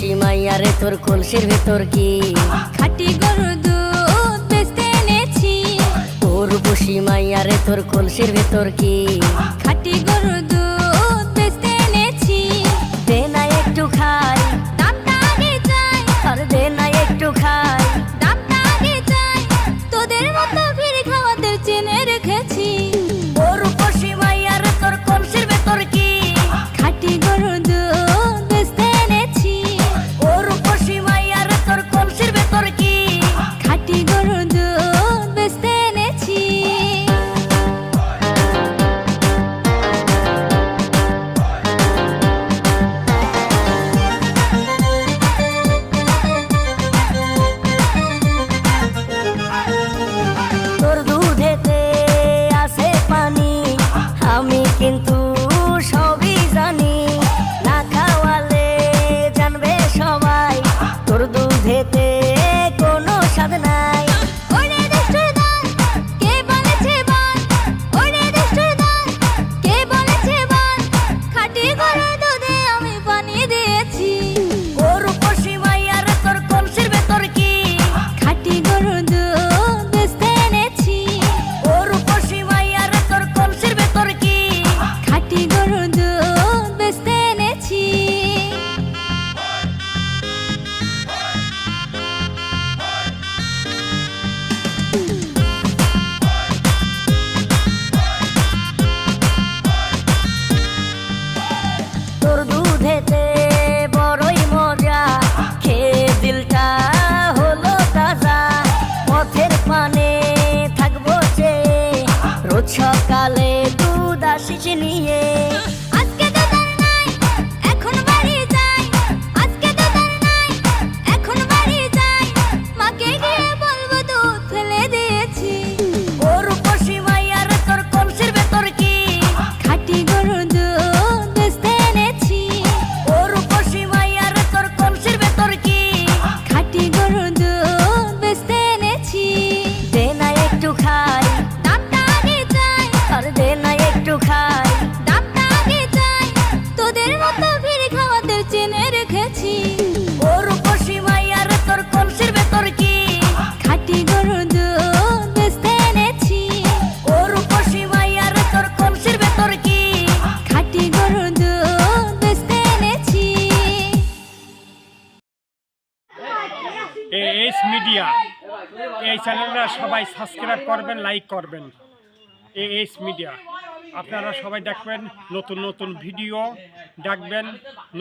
রূপসী মাইয়ারে তোর কলসির ভেতর কি খাঁটি গরুর দুধ বেচতে এনেছি। ও রূপসী মাইয়ারে তোর কলসির ভেতর কি খাঁটি গরুর দুধ বেচতে এনেছি। দে না একটু খাই, দামটা আগে চাই, আর দে না একটু খাই। দামটা আগে চাই, তোদের মতো ভিড় খাওয়াদের চেনে রেখেছি। ও রূপসী মাইয়ারে তোর কলসির ভেতর কি খাঁটি গরুর দুধ বেচতে এনেছি। ও রূপসী মাইয়ারে তোর কলসির ভেতর কি খাঁটি গরুর দুধ বেচতে এনেছি। তোর দুধেতে আছে পানি, আমি কিন্তু সবই জানি। না খাওয়ালে জানবে সবাই তোর দুধেতে কোনো স্বাদ নাই। ওরে দুষ্টুর দল, কে বলেছে বল? ওরে দুষ্টুর দল, কে বলেছে বল? খাঁটি গরুর দুধে আমি পানি দিয়েছি। ও রূপসী মাইয়ারে তোর কলসির ভেতর কি খাঁটি গরুর দুধ বেচতে এনেছি। ও রূপসী মাইয়ারে তোর কলসির ভেতর কি খাঁটি গরুর দুধ বেচতে এনেছি। তোর দুধেতে বড়ই মজা, খেয়ে দিলটা হলো তাজা। পথের পানে থাকবো চেয়ে, রোজ সকালে দুধ আসিস নিয়ে। আজকে তো তার নাই, এখন বাড়ি যাই। আজকে তো তার নাই, এখন বাড়ি যাই। মাকে গিয়ে বলবো দুধ ফেলে দিয়েছি। ও রূপসী মাইয়ারে তোর কলসির ভেতর কি খাঁটি গরুর দুধ বেচতে এনেছি। ও রূপসী মাইয়ারে তোর কলসির ভেতর কি খাঁটি গরুর দুধ বেচতে এনেছি। দে না একটু খাই, দামটা আগে চাই, আর দে না একটু খাই। দামটা আগে চাই, তোদের মতো ভিড় খাওয়াদের চেনে রেখেছি। ও রূপসী মাইয়ারে তোর কলসির ভেতর কি খাঁটি গরুর দুধ বেচতে এনেছি। ও রূপসী মাইয়ারে তোর কলসির ভেতর কি খাঁটি গরুর দুধ বেচতে এনেছি। এএস মিডিয়া এই চ্যানেলটা সবাই সাবস্ক্রাইব করবেন, লাইক করবেন। এএস মিডিয়া আপনারা সবাই দেখবেন, নতুন নতুন ভিডিও দেখবেন, নতুন